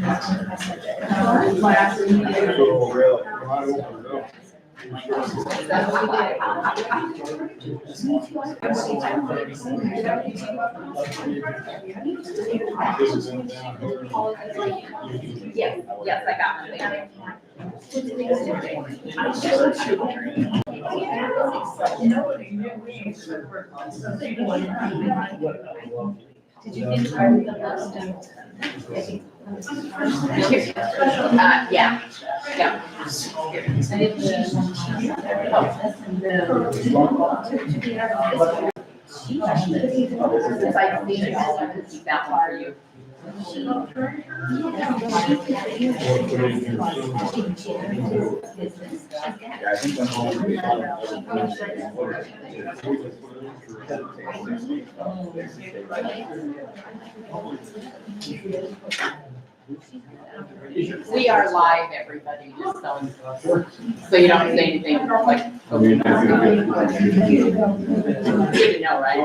Yes, yes, I got it. Did you get tired of the last yeah, yeah. I did that one for you. We are live, everybody, just so you don't say anything like. Good to know, right?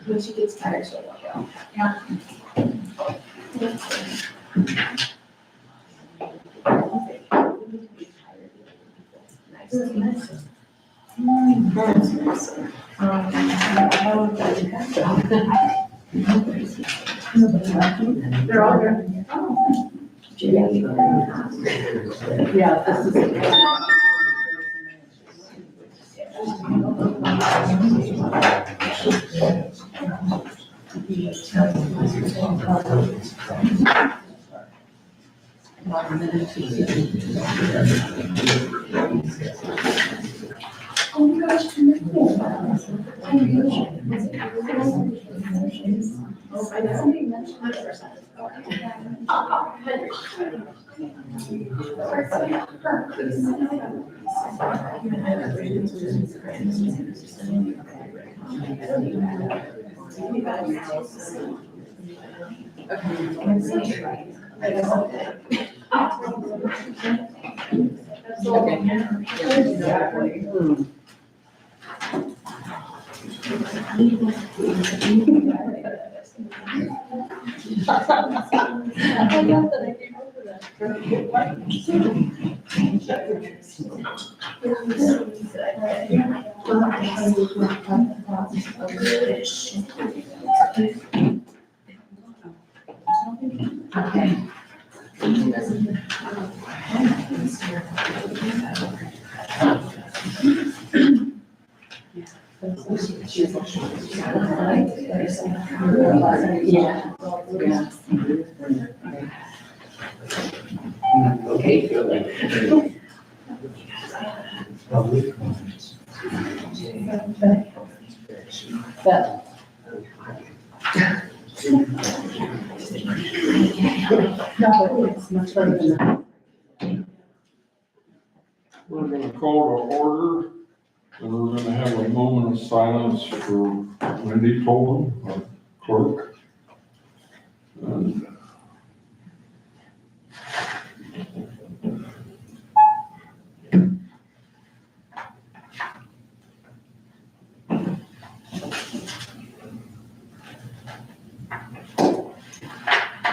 When she gets tired, she'll walk out. Yeah. They're all good. Yeah, this is. Oh my gosh, Okay, no, it's much better than that. We're gonna call to order, and we're gonna have a moment of silence for Wendy Tolan, our clerk. And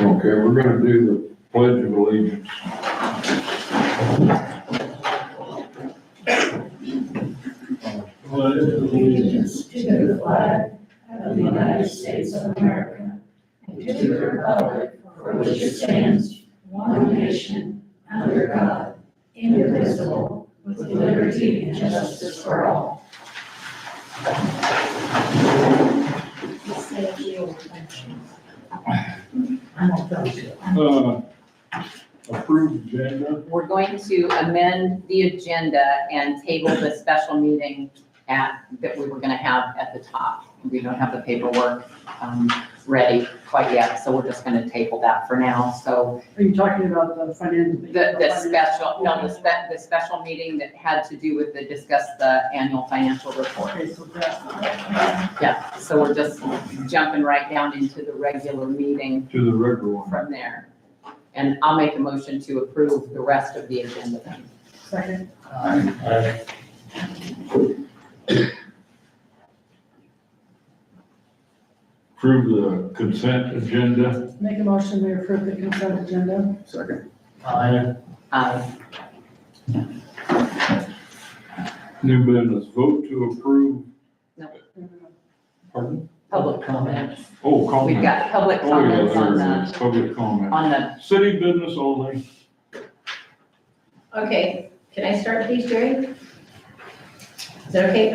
okay, we're gonna do the Pledge of Allegiance. Pledge allegiance to the flag of the United States of America and to the republic for which it stands, one nation, under God, indivisible, with liberty and justice for all. Approved agenda. We're going to amend the agenda and table the special meeting that we were gonna have at the top. We don't have the paperwork, ready quite yet, so we're just gonna table that for now. So Are you talking about the financial? the special meeting that had to do with discuss the annual financial report. Okay, so that, Yeah, so we're just jumping right down into the regular meeting To the regular one. from there. And I'll make a motion to approve the rest of the agenda then. second, Approve the consent agenda. make a motion to approve the consent agenda. Second. Aye. New business, vote to approve. Pardon? Public comments. Oh, comment. We've got public Oh, yeah, comments on there it is. the, Public comment. on the, City business only. Okay, can I start please, Jerry? Is that okay?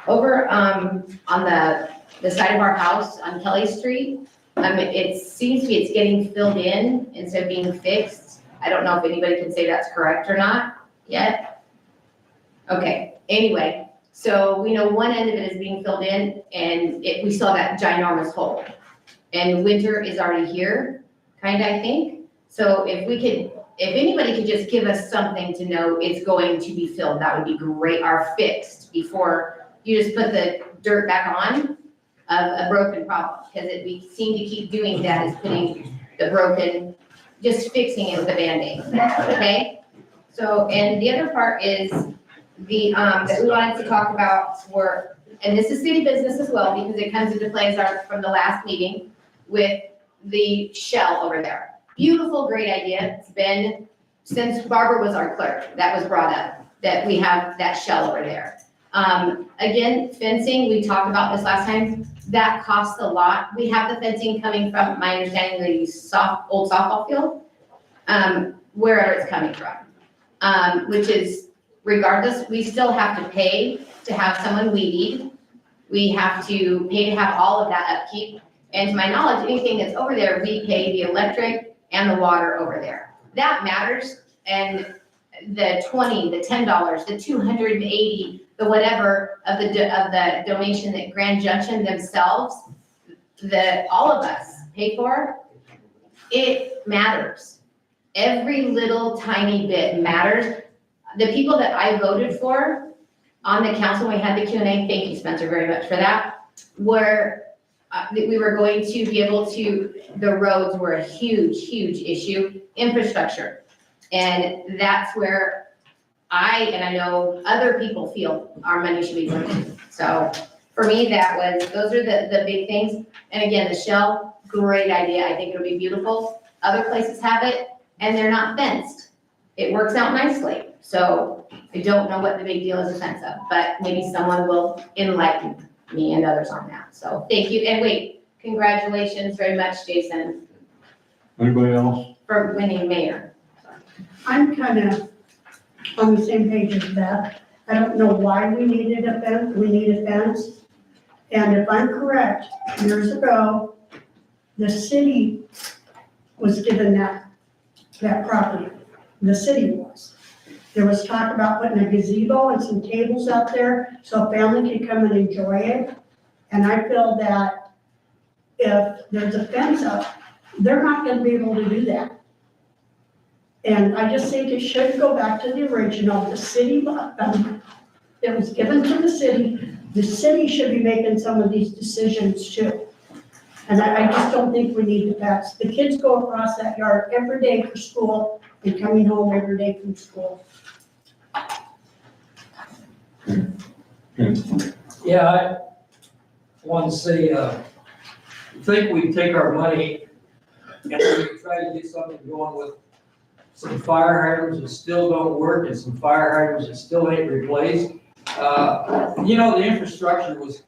Over, on the side of our house on Kelly Street, it seems to be it's getting filled in instead of being fixed. I don't know if anybody can say that's correct or not yet. Okay, anyway, so we know one end of it is being filled in and we saw that ginormous hole. And winter is already here, kinda, I think. So if anybody could just give us something to know it's going to be filled, that would be great, or fixed before you just put the dirt back on of a broken problem. Because we seem to keep doing that, is putting the broken, just fixing it with a Band-Aid, okay? So, and the other part is that we wanted to talk about and this is city business as well, because it comes into play from the last meeting with the shell over there. Beautiful, great idea. It's been, since Barbara was our clerk, that was brought up, that we have that shell over there. Again, fencing, we talked about this last time, that costs a lot. We have the fencing coming from, my understanding, the old softball field, wherever it's coming from. Which is, regardless, we still have to pay to have someone weed. We have to pay to have all of that upkeep. And to my knowledge, anything that's over there, we pay the electric and the water over there. That matters. And the $20, the $10, the $280, the whatever of the donation that Grand Junction themselves, all of us pay for, it matters. Every little tiny bit matters. The people that I voted for on the council, when we had the Q&A, thank you, Spencer, very much for that, that we were going to be able to, the roads were a huge, huge issue, infrastructure. And that's where and I know other people feel our money should be going to. So for me, those are the big things. And again, the shell, great idea. I think it'll be beautiful. Other places have it and they're not fenced. It works out nicely. So I don't know what the big deal is a fence of, but maybe someone will enlighten me and others on that. So thank you. And wait, congratulations very much, Jason, Anybody else? for winning mayor. I'm kind of on the same page as Beth. I don't know why we needed a fence. And if I'm correct, years ago, the city was given that property. The city was. There was talk about putting a gazebo and some tables out there so a family could come and enjoy it. And I feel that if there's a fence up, they're not gonna be able to do that. And I just think it should go back to the original, the city, it was given to the city. The city should be making some of these decisions too. And I just don't think we need to pass. The kids go across that yard every day for school and coming home every day from school. Yeah, I want to say, I think we take our money and we try to get something going with some fire hydrants that still don't work and some fire hydrants that still ain't replaced. The infrastructure was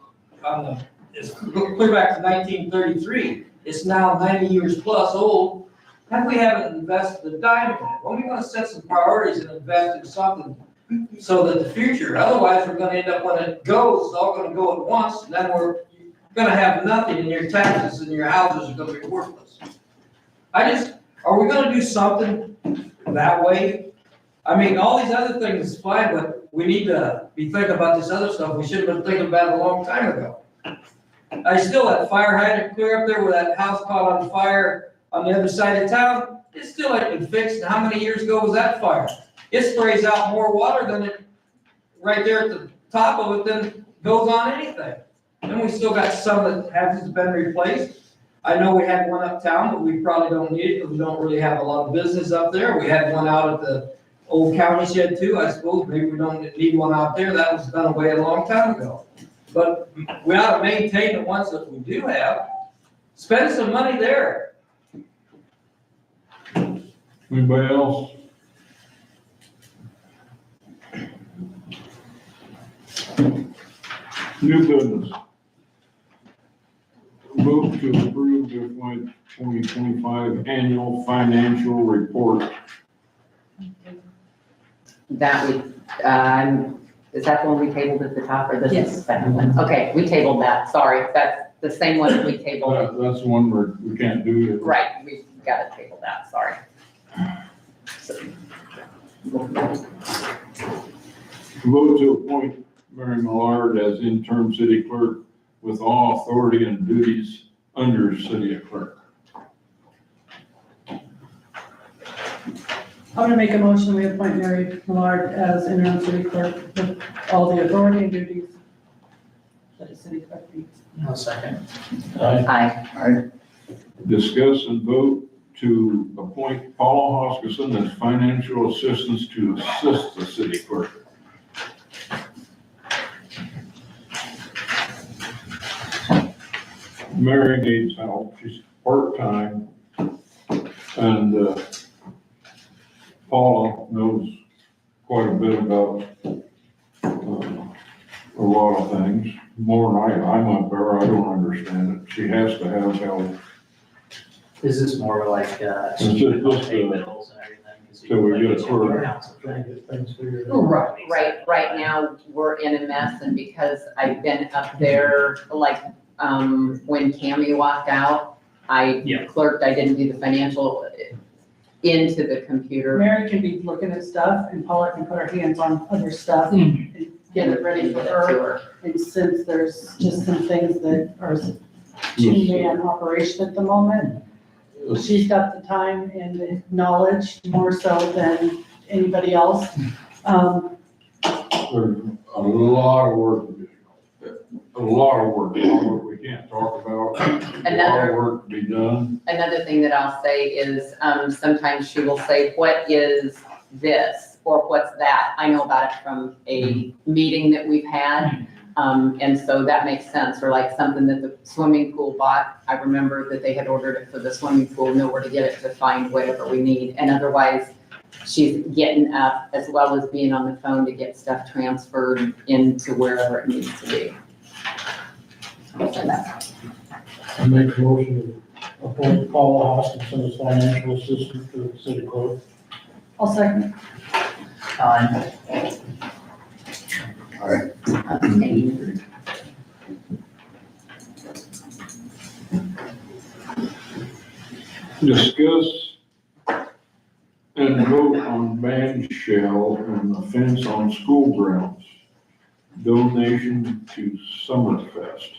it's clear back to 1933. It's now 90 years plus old. And we haven't invested a dime in it. Well, we want to set some priorities and invest in something so that the future, otherwise we're gonna end up when it goes, it's all gonna go at once, and then we're gonna have nothing, and your taxes and your houses are gonna be worthless. Are we gonna do something that way? I mean, all these other things is fine, but we need to be thinking about this other stuff, we should have been thinking about it a long time ago. I still, that fire hydrant clear up there where that house caught on fire on the other side of town, it still ain't been fixed, and how many years ago was that fire? It sprays out more water than it, right there at the top of it, than goes on anything. And we still got some that hasn't been replaced. I know we had one uptown, but we probably don't need it, because we don't really have a lot of business up there. We had one out at the old county shed too, I suppose, maybe we don't need one out there, that was done away a long time ago. But we ought to maintain the ones that we do have, spend some money there. Anybody else? New business. Move to approve the FY 2025 annual financial report. That we, is that the one we tabled at the top, or this is the Yes. second one? Okay, we tabled that, sorry, that's the same one that we tabled. That's the one where we can't do it. Right, we got to table that, sorry. Vote to appoint Mary Millard as interim city clerk with all authority and duties under city clerk. I'm gonna make a motion, we appoint Mary Millard as interim city clerk with all the authority and duties that a city clerk needs. No second. Aye. Discuss and vote to appoint Paula Hoskison as financial assistance to assist the city clerk. Mary needs help, she's part-time, and Paula knows quite a bit about a lot of things, more than I'm up there, I don't understand it. She has to have help. Is this more like, just pay bills and everything? 'Cause so we like, get it's it for- your council thing. Right now, we're in a mess, and because I've been up there, like, when Cammy walked out, I Yeah. clerked, I didn't do the financial into the computer. Mary can be looking at stuff and Paula can put her hands on other stuff and get it ready for her. And since there's just some things that are two-man operation at the moment, she's got the time and the knowledge more so than anybody else. There's a lot of work to do. A lot of work we can't talk about. A lot of Another- work to be done. Another thing that I'll say is, sometimes she will say, what is this, or what's that? I know about it from a meeting that we've had, and so that makes sense, or like something that the swimming pool bought. I remember that they had ordered it for the swimming pool, nowhere to get it to find whatever we need, and otherwise, she's getting up as well as being on the phone to get stuff transferred into wherever it needs to be. So that's- I make a motion to appoint Paula Hoskinson as financial assistant to the city clerk. I'll second. Discuss and vote on band shell and the fence on school grounds. Donation to Summerfest.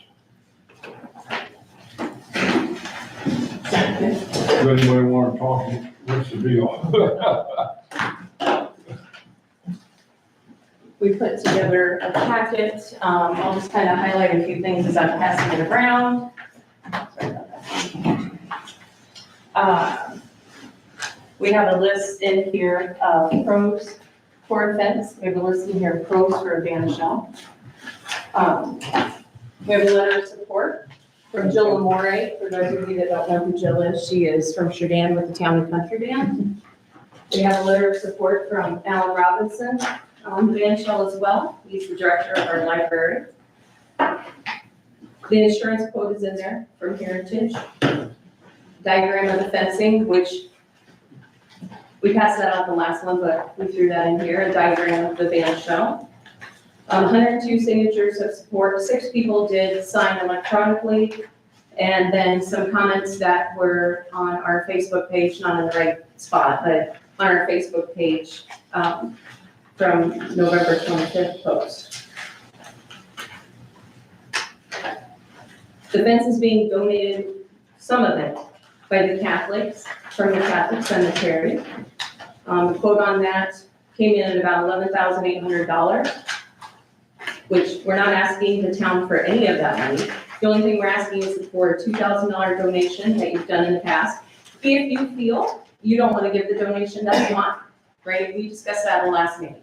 Does anybody want to talk? What's the deal? We put together a packet, I'll just kind of highlight a few things as I'm passing it around. Sorry about that. We have a list in here of pros for a fence, we have a list in here of pros for a band shell. We have a letter of support from Jill Amore, for those of you that don't know who Jill is, she is from Sudan with the Town and Country Band. We have a letter of support from Alan Robinson, band shell as well, he's the director of our library. The insurance quote is in there from Heritage. Diagram of the fencing, which We passed that out the last one, but we threw that in here, a diagram of the band show. 102 signatures of support, 6 people did sign electronically, and then some comments that were on our Facebook page, not in the right spot, but on our Facebook page from November 25th post. The fence is being donated, some of it, by the Catholics, from the Catholic Cemetery. The quote on that came in at about $11,800, which we're not asking the town for any of that money. The only thing we're asking is for a $2,000 donation that you've done in the past. If you feel you don't want to give the donation, that's fine, right? We discussed that in the last meeting.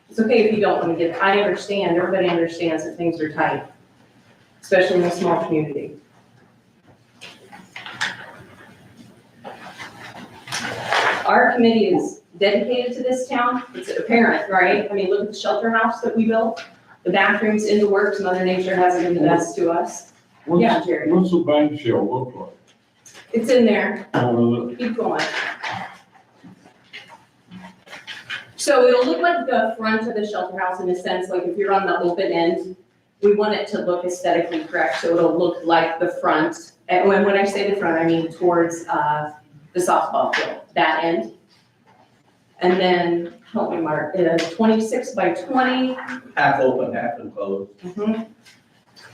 It's okay if you don't want to give. I understand, everybody understands that things are tight, especially in a small community. Our committee is dedicated to this town. It's apparent, right? I mean, look at the shelter house that we built. The bathrooms in the works, Mother Nature hasn't been the best to us. Yeah, Jerry. What's the bank shell look like? It's in there. Oh, is it? Keep going. So it'll look like the front of the shelter house in a sense, like if you're on the open end, we want it to look aesthetically correct, so it'll look like the front. And when I say the front, I mean towards the softball field, that end. And then, help me Mark, 26 by 20. Half open, half enclosed,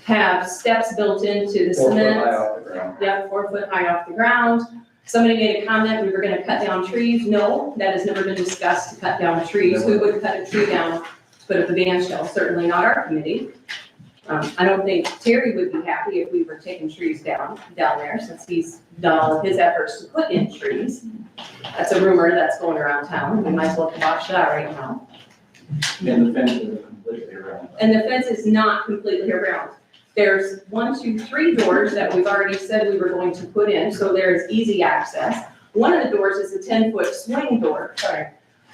Have steps built into the 4 foot cement. high off the ground. Yeah, 4 foot high off the ground. Somebody made a comment, we were gonna cut down trees. No, that has never been discussed to cut down trees. Who would cut a tree down to put up a band shell? Certainly not our committee. I don't think Terry would be happy if we were taking trees down there, since he's done all of his efforts to put in trees. That's a rumor that's going around town. We might as well kibosh that right now. And the fence is completely around. And the fence is not completely around. There's 1, 2, 3 doors that we've already said we were going to put in, so there's easy access. One of the doors is a 10-foot swing door, sorry.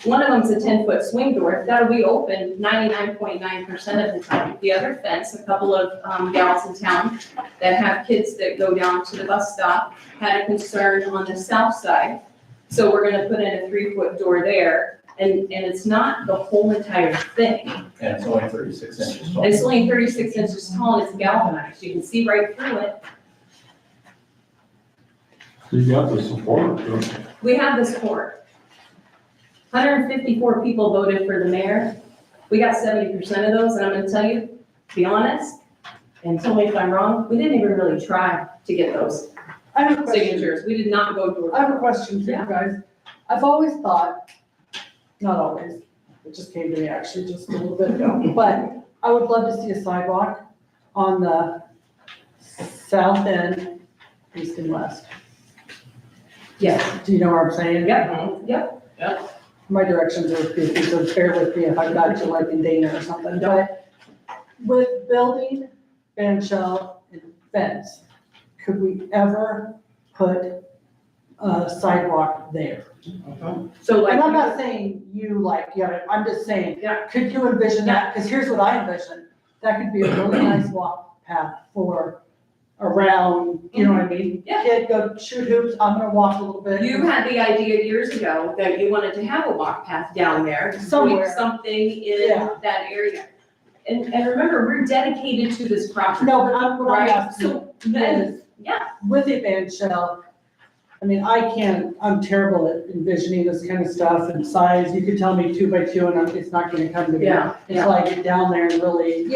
One of them's a 10-foot swing door, that'll be open 99.9% of the time. The other fence, a couple of gals in town that have kids that go down to the bus stop had a concern on the south side. So we're gonna put in a 3-foot door there, and it's not the whole entire thing. And it's only 36 inches tall. It's only 36 inches tall and it's galvanized. You can see right through it. You got the support, don't you? We have the support. 154 people voted for the mayor. We got 70% of those, and I'm gonna tell you, to be honest, and tell me if I'm wrong, we didn't even really try to get those I have a question. signatures. We did not go door to I have a door. question for you guys. I've always thought, not always, it just came to me actually just a little bit ago, but I would love to see a sidewalk on the south end, east and west. Yes. Do you know what I'm saying? Yep. My directions are goofy, so bear with me if I've got you like in Dana or something, but with building, band shell, and fence, could we ever put a sidewalk there? So like. And I'm not saying you like, yeah, I'm just saying, Yeah. could you envision that? Because here's what I envision. That could be a really nice walk path for around, you know what I mean? Yeah. Kid, go shoot hoops, I'm gonna walk a little bit. You had the idea years ago that you wanted to have a walk path down there. to Somewhere. put something in Yeah. that area. And remember, we're dedicated to this property. No, but what I'm Right, asking so then, is, yeah, with the band shell, I mean, I'm terrible at envisioning this kind of stuff and size. You could tell me 2 by 2 and it's not gonna come to me. Yeah, Until I get down there and really,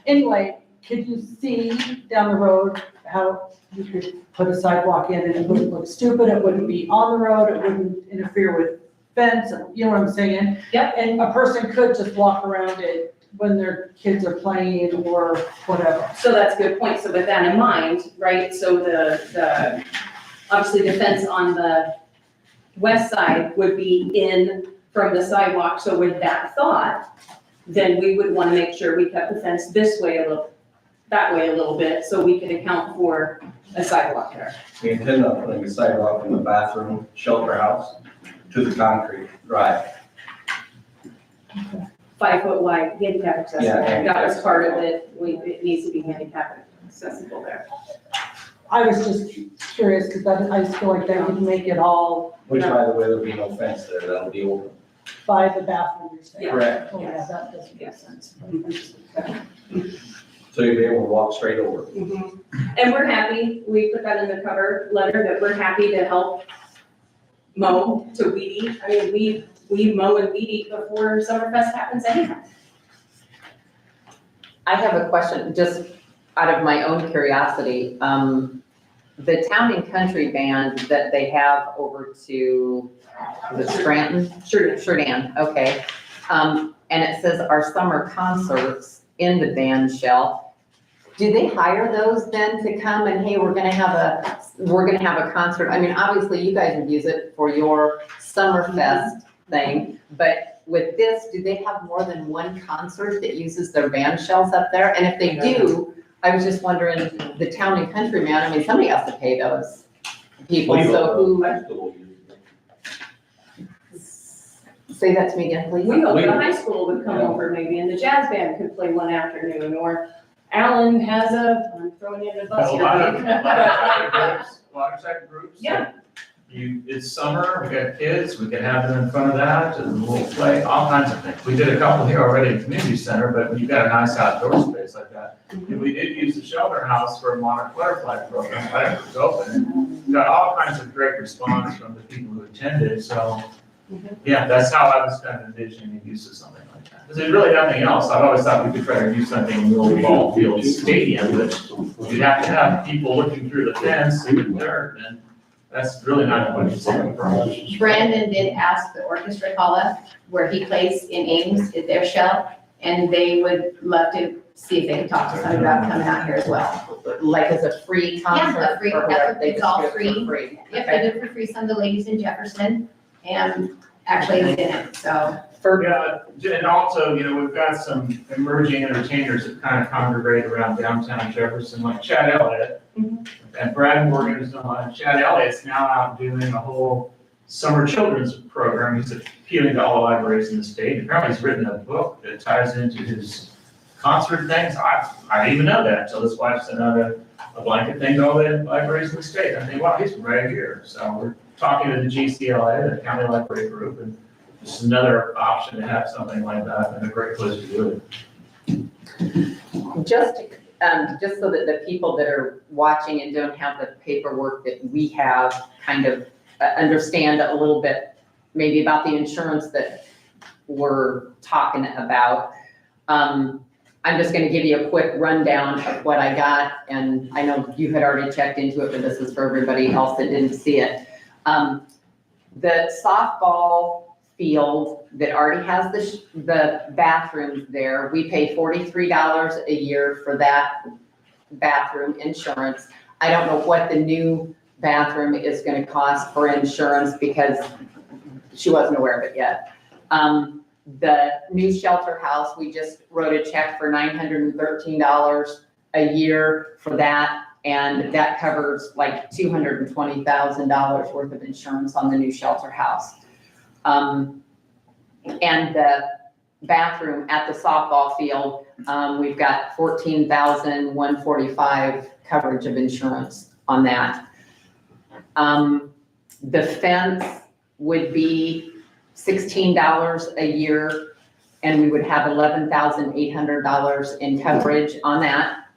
anyway, could you see down the road how you could put a sidewalk in and it wouldn't look stupid, it wouldn't be on the road, it wouldn't interfere with fence, you know what I'm saying? Yep. And a person could just walk around it when their kids are playing or whatever. so that's a good point. So with that in mind, right, so the obviously the fence on the west side would be in from the sidewalk. So with that thought, then we would want to make sure we kept the fence this way a little, that way a little bit, so we could account for a sidewalk there. We intend on putting a sidewalk in the bathroom, shelter house, to the concrete drive. 5 foot wide, handicap accessible. Yeah, handicap That was part of it. It needs to be handicap accessible there. I was just curious, because I just feel like that would make it all Which, by the way, there'll be no fence there, that'll be open. by the bathroom, you're saying. Correct. Oh, yeah, that does make sense. So you'll be able to walk straight over. Mhm. And we're happy, we put that in the cover letter, that we're happy to help mow to weed eat. I mean, we mow and weed eat before Summerfest happens anyhow. I have a question, just out of my own curiosity. The Town and Country Band that they have over to, is it Scranton? Sheridan, okay. And it says our summer concerts in the band shell. Do they hire those then to come and, hey, we're gonna have a concert? I mean, obviously you guys would use it for your Summerfest thing, but with this, do they have more than one concert that uses their band shells up there? And if they do, I was just wondering, the Town and Country Man, I mean, somebody has to pay those people, so who, High school uses it. say that to me again, please? We hope the high school would come over maybe, and the jazz band could play one afternoon, or Alan has I'm throwing in a bus A here. lot of groups, a lot of type of groups. Yeah. It's summer, we got kids, we can have them in front of that, and we'll play all kinds of things. We did a couple here already at the community center, but when you've got a nice outdoor space like that. And we did use the shelter house for a monarch butterfly program, right, it was open. Got all kinds of great response from the people who attended, so, yeah, that's how I was kind of envisioning the use of something like that. Because there's really nothing else, I've always thought we could try to do something in the old ball field stadium, but you'd have to have people looking through the fence in the dirt, and that's really not what it's saying for us. Brandon did ask the orchestra call where he plays in Ames, is their shell, and they would love to see if they could talk to somebody about coming out here as well. Like as a free concert? Yeah, a free, or that's, they it's just all do it for free. free? Yep, Okay. they do it for free, some of the ladies in Jefferson, and actually we didn't, so. Yeah, and also, you know, we've got some emerging entertainers that kind of congregate around downtown Jefferson, like Chad Elliott. And Brad Morgan is on, Chad Elliott's now out doing a whole summer children's program. He's appealing to all libraries in the state. Apparently he's written a book that ties into his concert things. I didn't even know that until his wife sent out a blanket thing to all the libraries in the state. I think, wow, he's right here. So we're talking to the GCLA, the County Library Group, and this is another option to have something like that and a great place to do it. Just so that the people that are watching and don't have the paperwork that we have kind of understand a little bit, maybe about the insurance that we're talking about. I'm just gonna give you a quick rundown of what I got, and I know you had already checked into it, but this is for everybody else that didn't see it. The softball field that already has the bathrooms there, we pay $43 a year for that bathroom insurance. I don't know what the new bathroom is gonna cost for insurance because she wasn't aware of it yet. The new shelter house, we just wrote a check for $913 a year for that, and that covers like $220,000 worth of insurance on the new shelter house. And the bathroom at the softball field, we've got $14,145 coverage of insurance on that. The fence would be $16 a year, and we would have $11,800 in coverage on that.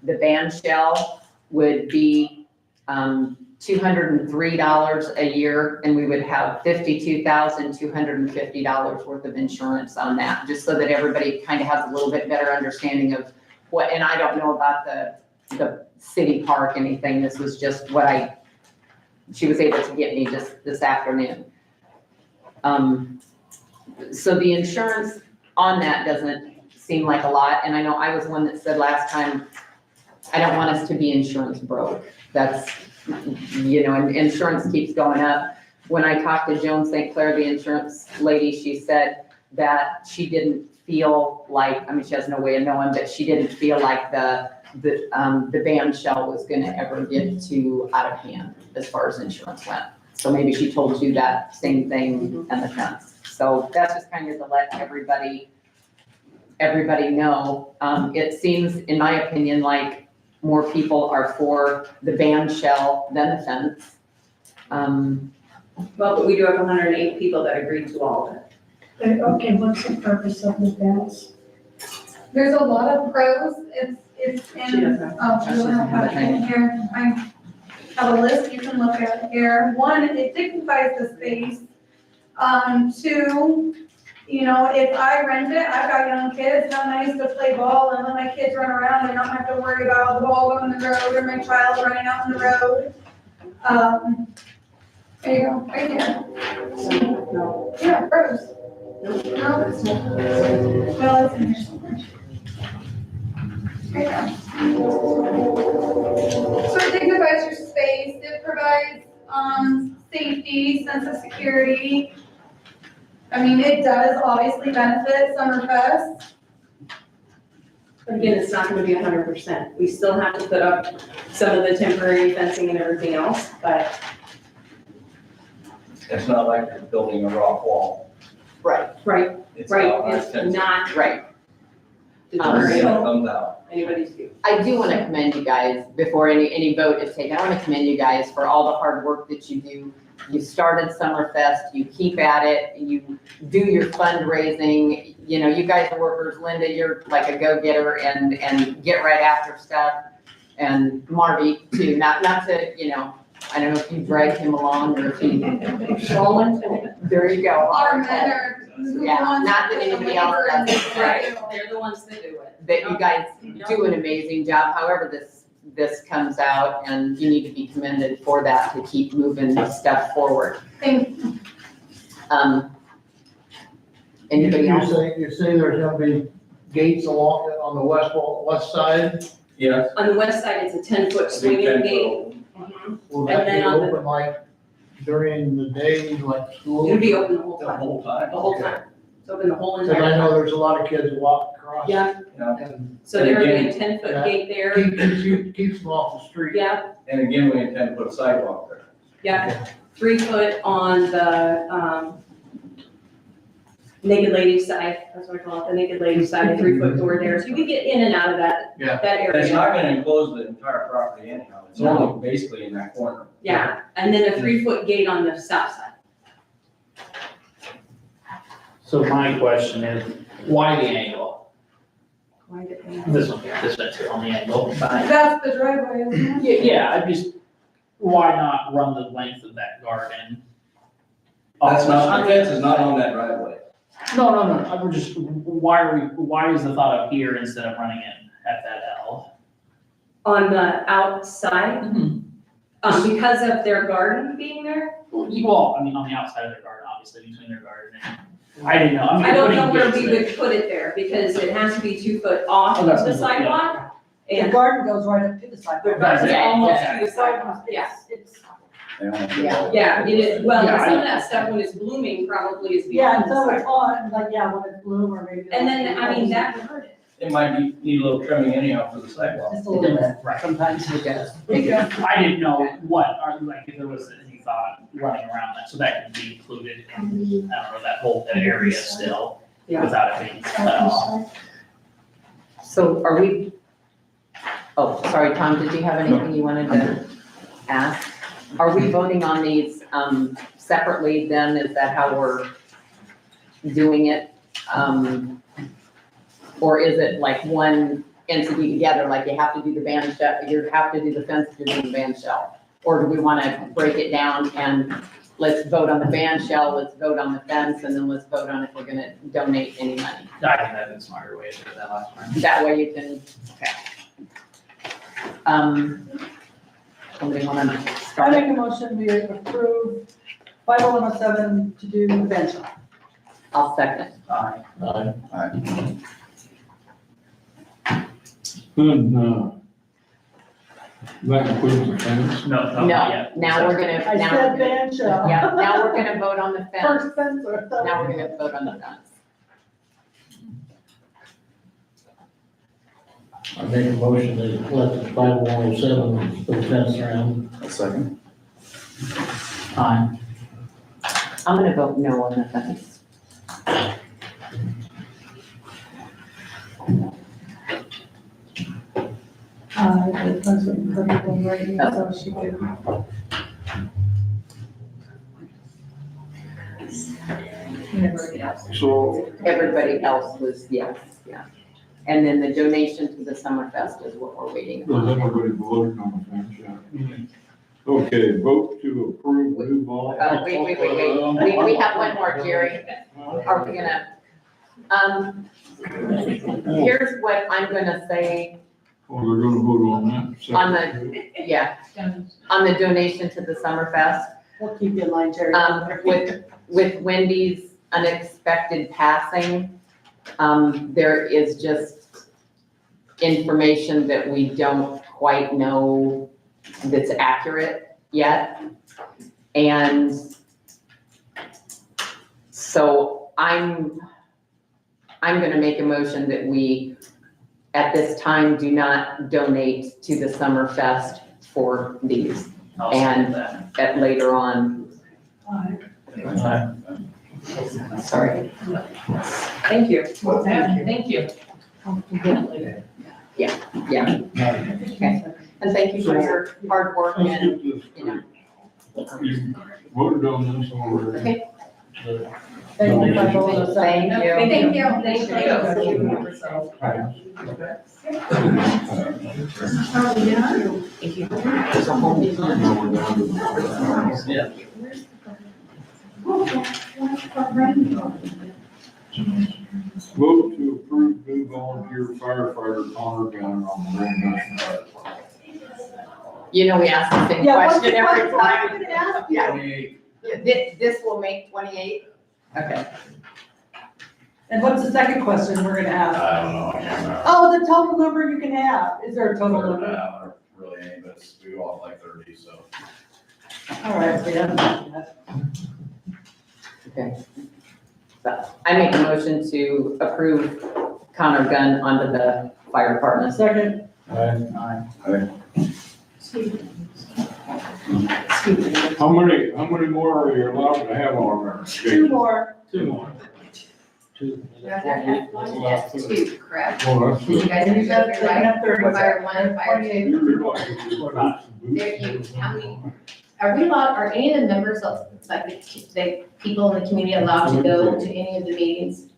The band shell would be $203 a year, and we would have $52,250 worth of insurance on that, just so that everybody kind of has a little bit better understanding of what, and I don't know about the city park, anything, this was just what she was able to get me just this afternoon. So the insurance on that doesn't seem like a lot, and I know I was one that said last time, I don't want us to be insurance broke. That's, you know, and insurance keeps going up. When I talked to Joan St. Clair, the insurance lady, she said that she didn't feel like, I mean, she has no way of knowing, but she didn't feel like the band shell was gonna ever get too out of hand as far as insurance went. So maybe she told you that same thing in the fence. So that's just kind of to let everybody know. It seems, in my opinion, like more people are for the band shell than the fence. Well, but we do have 108 people that agreed to all of it. Okay, what's the purpose of the fence? There's a lot of pros, it's She in, doesn't. you don't have it in here, I have a list, you can look at it here. One, it dignifies the space. Two, you know, if I rent it, I've got young kids, how nice to play ball and let my kids run around and not have to worry about the ball going in the road or my child running out in the road. There you go, right here. No. Yeah, pros. No, it's not. Well, it's in here somewhere. Right there. So it dignifies your space, it provides, safety, sense of security. I mean, it does obviously benefit Summerfest. But again, it's not gonna be 100%. We still have to put up some of the temporary fencing and everything else, but It's not like you're building a rock wall. Right, right, It's right, galvanized it's fencing. not right. deterring It comes out. anybody's view. I do want to commend you guys, before any vote is taken, I want to commend you guys for all the hard work that you do. You started Summerfest, you keep at it, you do your fundraising, you know, you guys are workers. Linda, you're like a go-getter and get right after stuff. And Marty too, not to, you know, I don't know if you dragged him along or if he, there you go. Our men are the Yeah, ones not that with the anybody else labor and does it. the- Right, they're the ones that do it. That you guys do an amazing job, however this comes out, and you need to be commended for that, to keep moving stuff forward. Thank you. Anybody else? You say there's gonna be gates along it on the west side? Yes. On the west side, it's a 10-foot Big swinging 10 gate. foot. Mhm. Will And that be then on the- open like during the day, like school? It'll be open the whole The time, whole time. the whole time. It's open the whole Cause entire I time. know there's a lot of kids that walk across. Yeah, Yeah. And so And there will be again- a 10-foot Yeah. gate there. keeps them off the street. Yeah, And again, we intend to put a sidewalk there. yeah. 3 foot on the, naked lady side, that's what I call it, the naked lady side, a 3-foot door there. So you can get in and out of that, Yeah. that And it's area. not gonna enclose the entire property anyhow. It's only basically in that corner. Yeah, and then a 3-foot gate on the south side. So my question is, why the angle? Why did they- This one too, on the angle. But That's the driveway, isn't it? yeah, I just, why not run the length of that garden? That's not, the fence is not on that driveway. No, I'm just, why is the thought up here instead of running it at that L? On the outside, because of their garden being there? Well, I mean, on the outside of their garden, obviously, between their garden and, I didn't know, I mean. I don't know putting where gates we there- would put it there, because it has to be 2 foot off Oh, of that's the good, yeah. The sidewalk. And garden goes right up to the sidewalk. the garden's Yeah, almost yeah. to the sidewalk, yeah. They only do Yeah. all- Yeah, it is, well, Yeah, some I- of that stuff when it's blooming probably is Yeah, beyond and the so it's sidewalk. on, like, yeah, when it's bloom or maybe. And then, I mean, that would hurt it. It might need a little trimming anyhow for the sidewalk. Just a little bit, Right. sometimes. It does. I didn't know what, like, if there was any thought running around that, so that could be included in, I don't know, that whole area still, Yeah. without it being cut off. So are we, oh, sorry, Tom, did you have anything you wanted to ask? Are we voting on these separately then? Is that how we're doing it? Or is it like one entity together, like you have to do the band shell, you have to do the fence to do the band shell? Or do we want to break it down and let's vote on the band shell, let's vote on the fence, and then let's vote on if we're gonna donate any money? I think that'd be a smarter way to do it that last time. That way you can, okay. Somebody want to I start? make a motion, we approve 50107 to do the bench. I'll second. Aye. Then, that includes the fence. No, No, now we're gonna, I now said we're gonna, bench. yeah, now we're gonna vote on the fence. First fence or third? Now we're gonna vote on the fence. I make a motion to let the 5107 put a fence around. A second. Aye. I'm gonna vote no on the fence. I The president put it in writing, so she could. So, Everybody else was, yes, yeah. And then the donation to the Summerfest is what we're waiting does on. everybody vote on the fence yet? Okay, vote to approve new ball. We have one more, Jerry. Are we gonna, here's what I'm gonna say Well, we're gonna vote on that. on separately. the, yeah, on the donation to the Summerfest. We'll keep you in line, Terry. With Wendy's unexpected passing, there is just information that we don't quite know that's accurate yet. And so I'm gonna make a motion that we, at this time, do not donate to the Summerfest for these. I'll And- second that. At later on, sorry. Thank you. Thank you. Yeah. Okay. And thank you for your hard work Let's and, get this you know. straight. You voted on this already. Okay. Thank you for voting us Thank out. you. Thank you. Pass. There's a whole meeting. Now we're down to- Yeah. Vote to approve new volunteer firefighter Connor gun on the Grand Junction Fire Department. You know, we ask the same Yeah, what's question the every question I time. was gonna ask you? Yeah. This will make 28? Okay. And what's the second question we're gonna ask? I don't know, I can't remember. Oh, the total number you can have. Is there a total I number? don't really any, but we go off like 30, so. All right, we haven't done that. Okay. So I make a motion to approve Connor Gunn onto the fire department. Second. How many more are you allowed to have on there? Two more. Two more. Two. Two, correct? Well, that's You good. guys are up here, right? Got 30. Fire one, fire two. There you, how many, are we allowed, are any of the members of, like, the people in the community allowed to go to any of the meetings?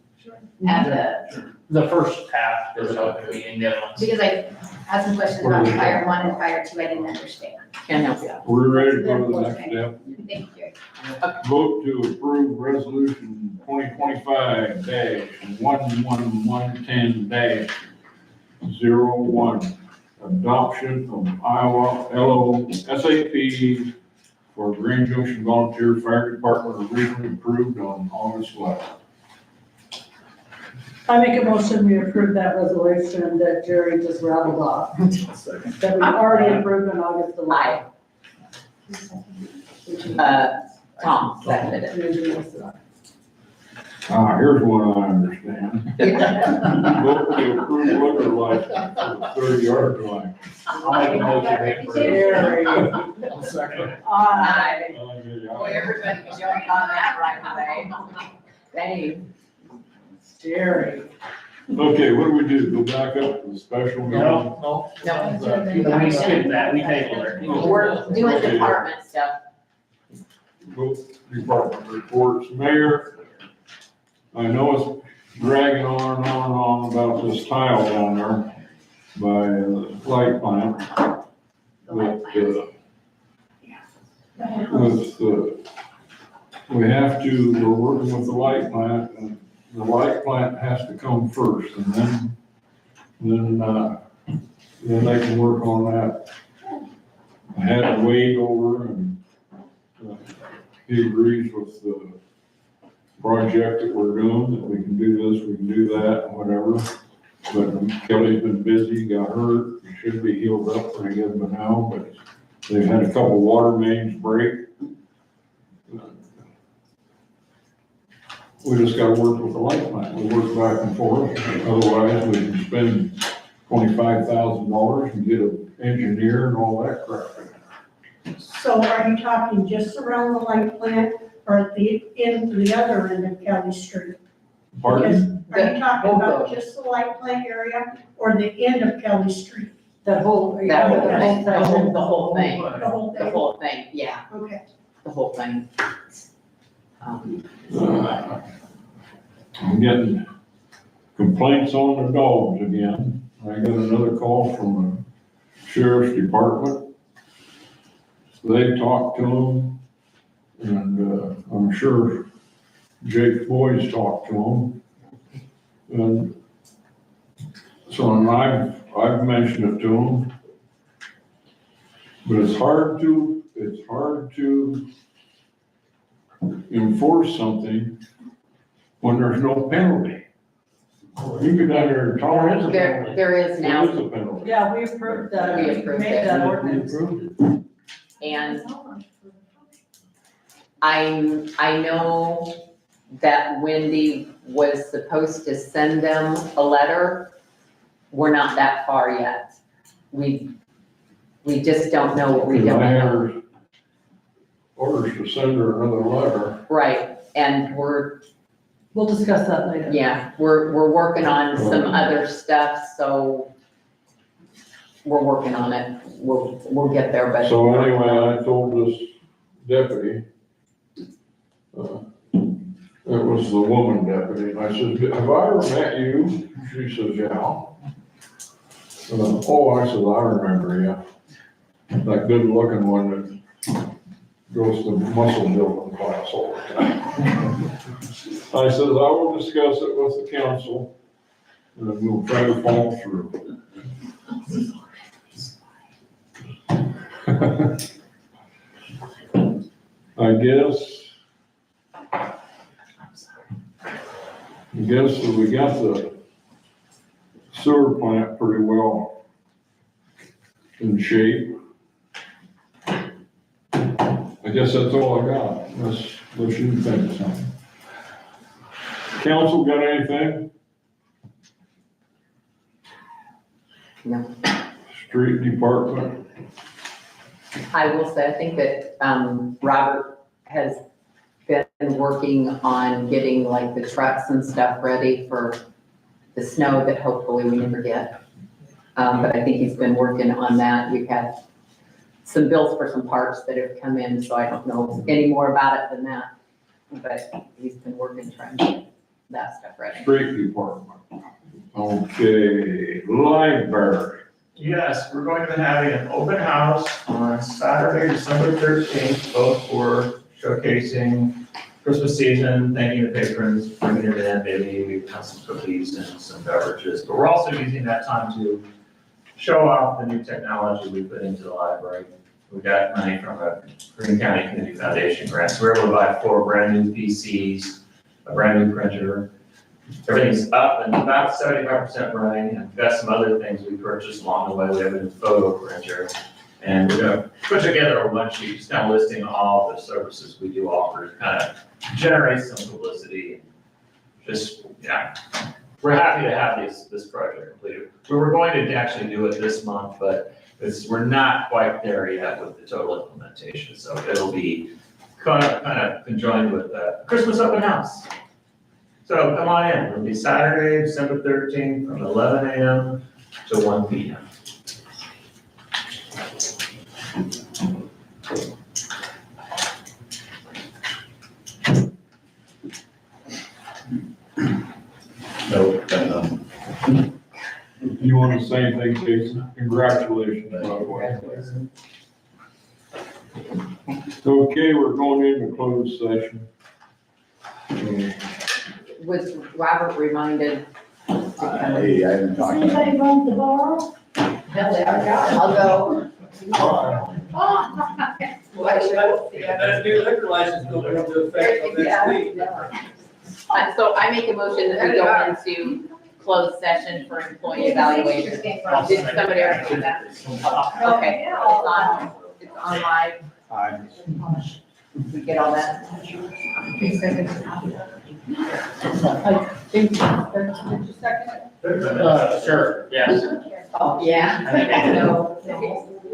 At The first half is an open meeting, the other ones. because I had some questions about fire one and fire two, I didn't understand. Can't help you out. We're ready to go to the next step. Thank you. Vote to approve resolution 2025-1110-01, adoption of Iowa LO SAP for Grand Junction Volunteer Fire Department originally approved on August 11th. I make a motion, we approve that resolution that Jerry just rattled off. That we already approved on August 11th. Tom seconded it. Here's one I understand. Vote to approve liquor license for the 30-yard line. I'll make a motion to approve. Jerry. Second. Aye. Boy, everybody jumped on that right away. Thanks. Jerry. Okay, what do we do? Go back up to the special meeting? No, No, we skipped that, we tabled it. we're doing department stuff. Go department reports. Mayor, I know it's dragging on and on and on about this tile down there by the light plant. We have to, we're working with the light plant, and the light plant has to come first, and then they can work on that. I had Wade over, and he agrees with the project that we're doing, that we can do this, we can do that, and whatever. But Kelly's been busy, got hurt, he should be healed up pretty good by now, but they've had a couple water mains break. We just gotta work with the light plant, we work back and forth, otherwise we can spend $25,000 and get an engineer and all that crap. So are you talking just around the light plant or at the other end of Kelly Street? Pardon? Are you talking Both about of them. just the light plant area or the end of Kelly Street? That whole, That whole the whole thing, section. the whole thing, The whole the thing? whole thing, yeah, Okay. the whole thing. I'm getting complaints on the dogs again. I got another call from the sheriff's department. They've talked to them, and I'm sure Jake's boys talked to them. And so and I've mentioned it to them. But it's hard to enforce something when there's no penalty. You could down there and talk. There is now, There is a penalty. Yeah, we approved that, We we approved made it. that ordinance. and I know that Wendy was supposed to send them a letter. We're not that far yet. We just don't know what we don't I know. have orders to send her another letter. Right, and We'll discuss that later. yeah, we're working on some other stuff, so we're working on it. We'll get there, but. So anyway, I told this deputy, it was the woman deputy, and I said, have I ever met you? She says, yeah. Oh, I said, I remember you. That good looking one that goes to muscle building class all the time. I said, I will discuss it with the council, and we'll try to follow through. I guess that we got the sewer plant pretty well in shape. I guess that's all I got, unless you think of something. Council got anything? No. Street department? I will say, I think that, Robert has been working on getting like the trucks and stuff ready for the snow that hopefully we never get. But I think he's been working on that. We've had some bills for some parts that have come in, so I don't know any more about it than that. But he's been working, trying to get that stuff ready. Street department. Okay, library. Yes, we're going to be having an open house on Saturday, December 13th, both for showcasing Christmas season, thanking the patrons, bringing it in, maybe we have some cookies and some beverages. But we're also using that time to show off the new technology we put into the library. We got money from a Green County Community Foundation grant, so we're able to buy 4 brand new PCs, a brand new printer. Everything's up and about 75% running, and we've got some other things we purchased along the way. We have a new photo printer, and we're gonna put together a one sheet, just kind of listing all the services we do offer, to kind of generate some publicity. Just, yeah, we're happy to have this project completed. We were going to actually do it this month, but we're not quite there yet with the total implementation, so it'll be kind of conjoined with the Christmas open house. So come on in, it'll be Saturday, December 13th, from 11 a.m. to 1 p.m. No, You want to say anything, Jason? Congratulations, by the way. Okay, we're going into closed session. Was Robert reminded to come? I haven't talked to Anybody want the bar? I'll go. That new liquor license will go into effect next week. So I make a motion that we go into closed session for employee evaluation. Did somebody already do that? Okay, it's on live. We get all that? I think, did you second it? Sure, yes. Oh, yeah. I think I did. No.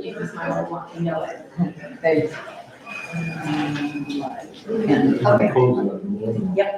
You was my one, no. They. Okay. Yep.